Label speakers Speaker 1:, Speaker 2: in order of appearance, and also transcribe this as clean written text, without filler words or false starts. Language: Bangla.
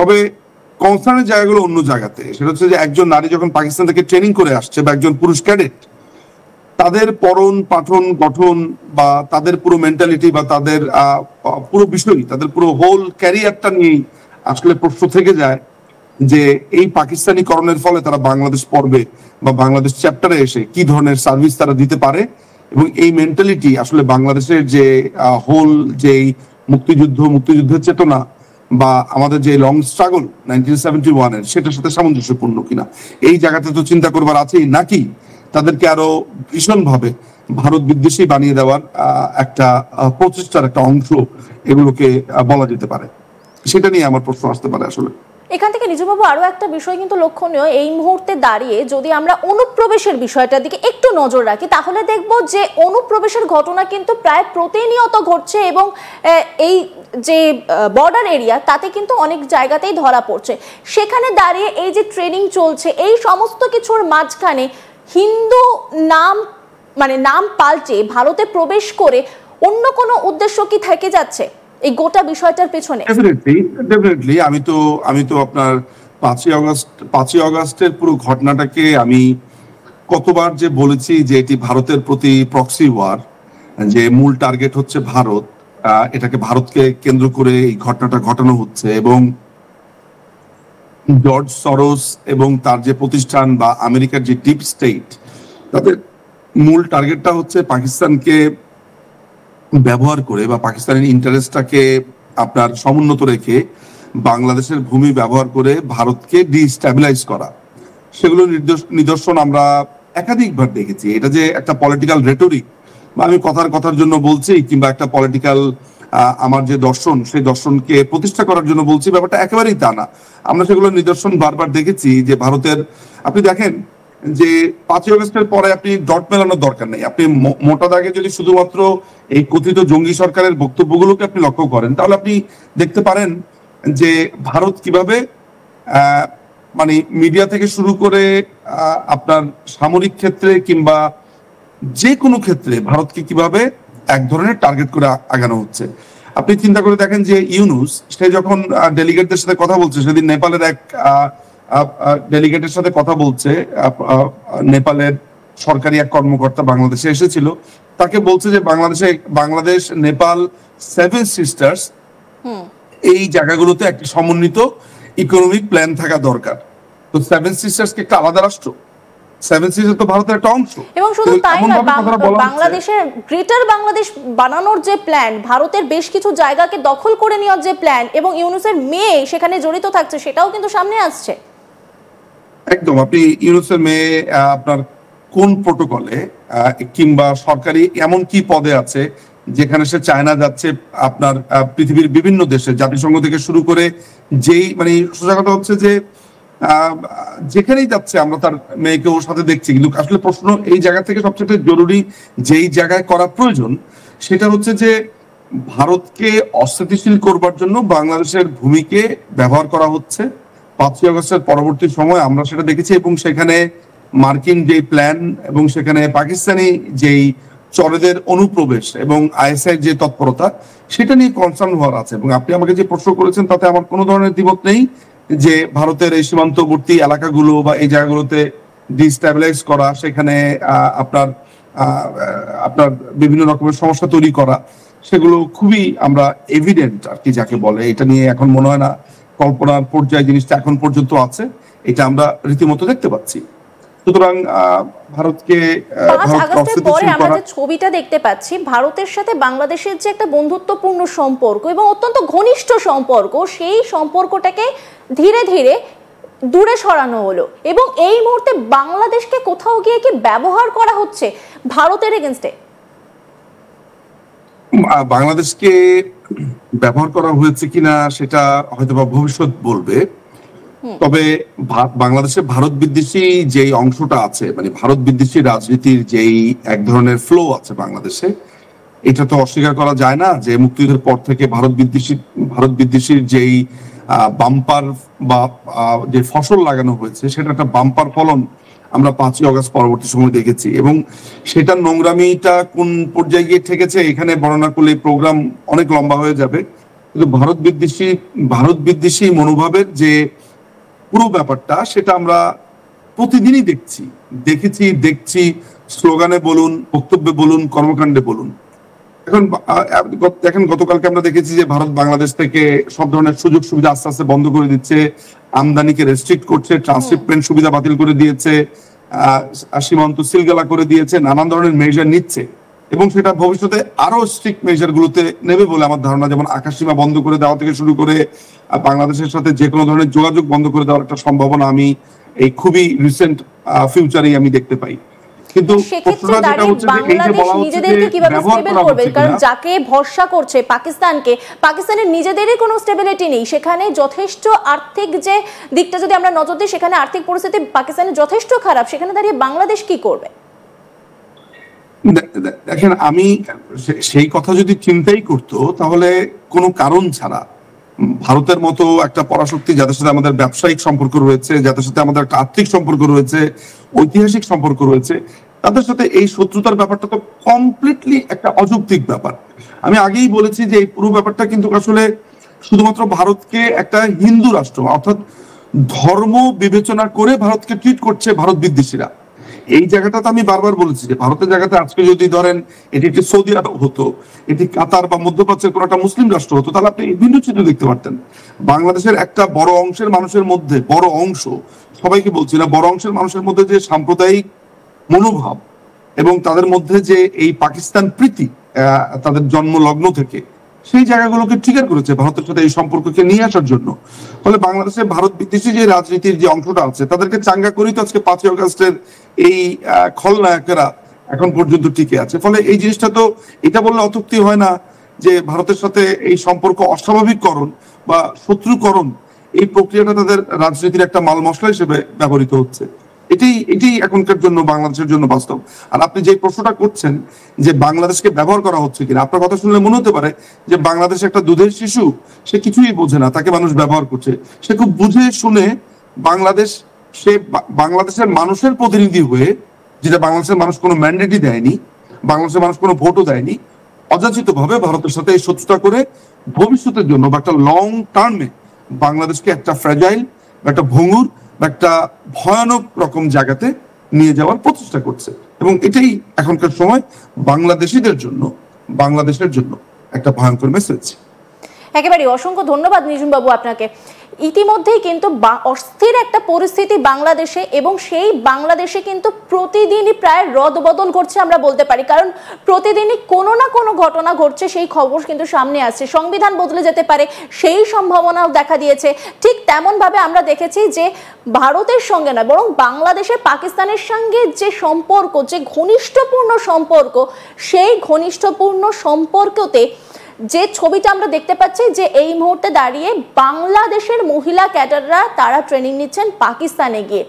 Speaker 1: তবে কনসার্নের জায়গাগুলো অন্য জায়গাতে। সেটা হচ্ছে যে একজন নারী যখন পাকিস্তান থেকে ট্রেনিং করে আসছে বা একজন পুরুষ ক্যাডেট, তাদের পঠন পাঠন গঠন বা তাদের পুরো মেন্টালিটি বা তাদের পুরো বিষয়, তাদের পুরো হোল ক্যারিয়ারটা নিয়ে আসলে প্রশ্ন থেকে যায় যে এই পাকিস্তানি করণের ফলে তারা বাংলাদেশ পর্বে বা বাংলাদেশ চ্যাপ্টারে এসে কি ধরনের সার্ভিস তারা দিতে পারে, এবং এই মেন্টালিটি আসলে বাংলাদেশের যে হোল যেই মুক্তিযুদ্ধের চেতনা বা আমাদের যে লং স্ট্রাগল 1971-এর, সেটার সাথে সামঞ্জস্যপূর্ণ কিনা এই জায়গাতে তো চিন্তা করবার আছেই, নাকি তাদেরকে আরো ভীষণভাবে ভারত বিদ্বেষী বানিয়ে দেওয়ার একটা প্রচেষ্টার একটা অংশ এগুলোকে বলা যেতে পারে। সেটা নিয়ে আমার প্রশ্ন আসতে পারে আসলে।
Speaker 2: এখান থেকে নিজবাবু আরো একটা বিষয় কিন্তু লক্ষণীয়, এই মুহূর্তে দাঁড়িয়ে যদি আমরা অনুপ্রবেশের বিষয়টার দিকে একটু নজর রাখি তাহলে দেখব যে অনুপ্রবেশের ঘটনা কিন্তু প্রায় প্রতিনিয়ত ঘটছে, এবং এই যে বর্ডার এরিয়া তাতে কিন্তু অনেক জায়গাতেই ধরা পড়ছে। সেখানে দাঁড়িয়ে এই যে ট্রেনিং চলছে, এই সমস্ত কিছুর মাঝখানে হিন্দু নাম পাল্টে ভারতে প্রবেশ করে অন্য কোনো উদ্দেশ্য কি থেকে যাচ্ছে এই গোটা বিষয়টার পেছনে?
Speaker 1: ডেফিনেটলি আমি তো আপনার 5ই আগস্টের পুরো ঘটনাটাকে আমি কতবার যে বলেছি যে এটি ভারতের প্রতি প্রক্সি ওয়ার, যে মূল টার্গেট হচ্ছে ভারত, এটাকে ভারতকে কেন্দ্র করে এই ঘটনাটা ঘটানো হচ্ছে, এবং জর্জ সরোস এবং তার যে প্রতিষ্ঠান বা আমেরিকার যে ডিপ স্টেট, তাদের মূল টার্গেটটা হচ্ছে পাকিস্তানকে ব্যবহার করে বা পাকিস্তানের ইন্টারেস্টটাকে আপনার সমুন্নত রেখে বাংলাদেশের ভূমি ব্যবহার করে ভারতকে ডিস্ট্যাবিলাইজ করা। সেগুলো নিদর্শন আমরা একাধিকবার দেখেছি। এটা যে একটা পলিটিক্যাল রেটরিক বা আমি কথার জন্য বলছি, কিংবা একটা পলিটিক্যাল আমার যে দর্শন সেই দর্শনকে প্রতিষ্ঠা করার জন্য বলছি, ব্যাপারটা একেবারেই তা না। আমরা সেগুলো নিদর্শন বারবার দেখেছি যে ভারতের, আপনি দেখেন যে 5ই আগস্টের পরে আপনি ডট মেলানোর দরকার নেই। আপনি মোটা দাগে যদি শুধুমাত্র এই কথিত জঙ্গি সরকারের বক্তব্যগুলোকে আপনি লক্ষ্য করেন, তাহলে আপনি দেখতে পারেন যে ভারত কিভাবে মানে মিডিয়া থেকে শুরু করে আপনার সামরিক ক্ষেত্রে কিংবা যে কোনো ক্ষেত্রে ভারতকে কিভাবে এক ধরনের টার্গেট করে আগানো হচ্ছে। আপনি চিন্তা করে দেখেন যে ইউনুস, সে যখন ডেলিগেটদের সাথে কথা বলছে, সেদিন নেপালের এক ডেলিগেটের সাথে কথা বলছে, নেপালের সরকারি এক কর্মকর্তা বাংলাদেশে এসেছিল, তাকে বলছে যে বাংলাদেশ নেপাল 7 সিস্টার্স, এই জায়গাগুলোতে একটা সমন্বিত ইকোনমিক প্ল্যান থাকা দরকার। তো 7 সিস্টার্স কি একটা আলাদা রাষ্ট্র? 7 সিস্টার্স তো ভারতের একটা অংশ।
Speaker 2: এবং শুধু তাই নয়, বাংলাদেশের গ্রেটার বাংলাদেশ বানানোর যে প্ল্যান, ভারতের বেশ কিছু জায়গাকে দখল করে নেওয়ার যে প্ল্যান, এবং ইউনুসের মেয়ে সেখানে জড়িত থাকছে, সেটাও কিন্তু সামনে আসছে।
Speaker 1: একদম, আপনি ইউনুসের মেয়ে আপনার কোন প্রোটোকলে কিংবা সরকারি এমন কি পদে আছে যেখানে সে চায়না যাচ্ছে, আপনার পৃথিবীর বিভিন্ন দেশে জাতিসংঘ থেকে শুরু করে, যেই মানে সোজা কথা হচ্ছে যে যেখানেই যাচ্ছে আমরা তার মেয়েকে ওর সাথে দেখছি। কিন্তু আসলে প্রশ্ন এই জায়গা থেকে সবচেয়ে জরুরি যেই জায়গায় করা প্রয়োজন, সেটা হচ্ছে যে ভারতকে অস্থিতিশীল করবার জন্য বাংলাদেশের ভূমিকে ব্যবহার করা হচ্ছে। 5ই আগস্টের পরবর্তী সময় আমরা সেটা দেখেছি, এবং সেখানে মার্কিন যে প্ল্যান এবং সেখানে পাকিস্তানি যেই চরেদের অনুপ্রবেশ এবং আইএসআই যে তৎপরতা, সেটা নিয়ে কনসার্ন হওয়ার আছে। এবং আপনি আমাকে যে প্রশ্ন করেছেন তাতে আমার কোনো ধরনের দ্বিমত নেই যে ভারতের এই সীমান্তবর্তী এলাকাগুলো বা এই জায়গাগুলোতে ডিস্ট্যাবিলাইজ করা, সেখানে আপনার বিভিন্ন রকমের সমস্যা তৈরি করা, সেগুলো খুবই আমরা এভিডেন্ট আর কি যাকে বলে। এটা নিয়ে এখন মনে হয় না কল্পনার পর্যায়ে জিনিসটা এখন পর্যন্ত আছে, এটা আমরা রীতিমতো দেখতে পাচ্ছি। সুতরাং ভারতকে
Speaker 2: আমরা যে ছবিটা দেখতে পাচ্ছি, ভারতের সাথে বাংলাদেশের যে একটা বন্ধুত্বপূর্ণ সম্পর্ক এবং অত্যন্ত ঘনিষ্ঠ সম্পর্ক, সেই সম্পর্কটাকে ধীরে ধীরে দূরে সরানো হলো, এবং এই মুহূর্তে বাংলাদেশকে কোথাও গিয়ে কি ব্যবহার করা হচ্ছে ভারতের এগেইনস্টে?
Speaker 1: বাংলাদেশকে ব্যবহার করা হয়েছে কিনা সেটা হয়তো বা ভবিষ্যৎ বলবে। তবে বাংলাদেশে ভারত বিদ্বেষী যেই অংশটা আছে, মানে ভারত বিদ্বেষী রাজনীতির যেই এক ধরনের ফ্লো আছে বাংলাদেশে, এটা তো অস্বীকার করা যায় না যে মুক্তিযুদ্ধের পর থেকে ভারত বিদ্বেষীর যেই বাম্পার বা যে ফসল লাগানো হয়েছে, সেটা একটা বাম্পার ফলন আমরা 5ই আগস্ট পরবর্তী সময় দেখেছি। এবং সেটার নোংরামিটা কোন পর্যায়ে গিয়ে ঠেকেছে এখানে বর্ণনা করলে প্রোগ্রাম অনেক লম্বা হয়ে যাবে। কিন্তু ভারত বিদ্বেষী মনোভাবের যে পুরো ব্যাপারটা সেটা আমরা প্রতিদিনই দেখছি, স্লোগানে বলুন, বক্তব্যে বলুন, কর্মকাণ্ডে বলুন। এখন দেখেন, গতকালকে আমরা দেখেছি যে ভারত বাংলাদেশ থেকে সব ধরনের সুযোগ সুবিধা আস্তে আস্তে বন্ধ করে দিচ্ছে, আমদানিকে রেস্ট্রিক্ট করছে, ট্রান্সশিপমেন্ট সুবিধা বাতিল করে দিয়েছে, সীমান্ত সিলগালা করে দিয়েছে, নানান ধরনের মেজার নিচ্ছে এবং সেটা ভবিষ্যতে আরো স্ট্রিক্ট মেজার গুলোতে নেবে বলে আমার ধারণা। যেমন আকাশসীমা বন্ধ করে দেওয়া থেকে শুরু করে বাংলাদেশের সাথে যে কোনো ধরনের যোগাযোগ বন্ধ করে দেওয়ার একটা সম্ভাবনা আমি এই খুবই রিসেন্ট ফিউচারেই আমি দেখতে পাই। কিন্তু
Speaker 2: সেক্ষেত্রে দাঁড়িয়ে বাংলাদেশ নিজেদেরকে কিভাবে স্টেবল করবে? কারণ যাকে ভরসা করছে পাকিস্তানের নিজেদেরই কোনো স্টেবিলিটি নেই, সেখানে যথেষ্ট আর্থিক যে দিকটা যদি আমরা নজর দিই, সেখানে আর্থিক পরিস্থিতি পাকিস্তানের যথেষ্ট খারাপ। সেখানে দাঁড়িয়ে বাংলাদেশ কি করবে?
Speaker 1: দেখেন, আমি সেই কথা যদি চিন্তাই করতো তাহলে কোনো কারণ ছাড়া ভারতের মতো একটা পরাশক্তি, যাদের সাথে আমাদের ব্যবসায়িক সম্পর্ক রয়েছে, যাদের সাথে আমাদের একটা আর্থিক সম্পর্ক রয়েছে, ঐতিহাসিক সম্পর্ক রয়েছে, তাদের সাথে এই শত্রুতার ব্যাপারটা তো কমপ্লিটলি একটা অযৌক্তিক ব্যাপার। আমি আগেই বলেছি যে এই পুরো ব্যাপারটা কিন্তু আসলে শুধুমাত্র ভারতকে একটা হিন্দু রাষ্ট্র অর্থাৎ ধর্ম বিবেচনা করে ভারতকে ট্রিট করছে ভারত বিদ্বেষীরা। এই জায়গাটাতে আমি বারবার বলেছি যে ভারতের জায়গাতে আজকে যদি ধরেন এটি একটি সৌদি আরব হতো, এটি কাতার বা মধ্যপ্রাচ্যের কোনো একটা মুসলিম রাষ্ট্র হতো, তাহলে আপনি ভিন্ন চিত্র দেখতে পারতেন। বাংলাদেশের একটা বড় অংশের মানুষের মধ্যে, বড় অংশ, সবাইকে বলছি না, বড় অংশের মানুষের মধ্যে যে সাম্প্রদায়িক মনোভাব এবং তাদের মধ্যে যে এই পাকিস্তান প্রীতি তাদের জন্ম লগ্ন থেকে, সেই জায়গাগুলোকে ট্রিগার করেছে ভারতের সাথে এই সম্পর্ককে নিয়ে আসার জন্য। ফলে বাংলাদেশে ভারত বিদ্বেষী যে রাজনীতির যে অংশটা আছে তাদেরকে চাঙ্গা করেই তো আজকে 5ই আগস্টের এই খলনায়কেরা এখন পর্যন্ত টিকে আছে। ফলে এই জিনিসটা তো এটা বললে অত্যুক্তি হয় না যে ভারতের সাথে এই সম্পর্ক অস্বাভাবিককরণ বা শত্রুকরণ, এই প্রক্রিয়াটা তাদের রাজনীতির একটা মাল মশলা হিসেবে ব্যবহৃত হচ্ছে। এটাই এখনকার জন্য বাংলাদেশের জন্য বাস্তব। আর আপনি যে প্রশ্নটা করছেন যে বাংলাদেশকে ব্যবহার করা হচ্ছে কিনা, আপনার কথা শুনলে মনে হতে পারে যে বাংলাদেশ একটা দুধের শিশু, সে কিছুই বোঝে না, তাকে মানুষ ব্যবহার করছে। সে খুব বুঝে শুনে বাংলাদেশের মানুষের প্রতিনিধি হয়ে, যেটা বাংলাদেশের মানুষ কোনো ম্যান্ডেটই দেয়নি, বাংলাদেশের মানুষ কোনো ভোটও দেয়নি, অযাচিত ভাবে ভারতের সাথে এই শত্রুতা করে ভবিষ্যতের জন্য বা একটা লং টার্মে বাংলাদেশকে একটা ফ্র্যাজাইল বা একটা ভঙ্গুর বা একটা ভয়ানক রকম জায়গাতে নিয়ে যাওয়ার প্রচেষ্টা করছে। এবং এটাই এখনকার সময় বাংলাদেশিদের জন্য, বাংলাদেশের জন্য একটা ভয়ঙ্কর মেসেজ।
Speaker 2: একেবারে অসংখ্য ধন্যবাদ নিঝুম বাবু আপনাকে। ইতিমধ্যেই কিন্তু অস্থির একটা পরিস্থিতি বাংলাদেশে, এবং সেই বাংলাদেশে কিন্তু প্রতিদিনই প্রায় রদবদল ঘটছে আমরা বলতে পারি, কারণ প্রতিদিনই কোনো না কোনো ঘটনা ঘটছে, সেই খবর কিন্তু সামনে আসছে। সংবিধান বদলে যেতে পারে সেই সম্ভাবনাও দেখা দিয়েছে। ঠিক তেমন ভাবে আমরা দেখেছি যে ভারতের সঙ্গে নয়, বরং বাংলাদেশের পাকিস্তানের সঙ্গে যে সম্পর্ক, যে ঘনিষ্ঠপূর্ণ সম্পর্ক, সেই ঘনিষ্ঠপূর্ণ সম্পর্কতে যে ছবিটা আমরা দেখতে পাচ্ছি যে এই মুহূর্তে দাঁড়িয়ে বাংলাদেশের মহিলা ক্যাডাররা তারা ট্রেনিং নিচ্ছেন পাকিস্তানে গিয়ে।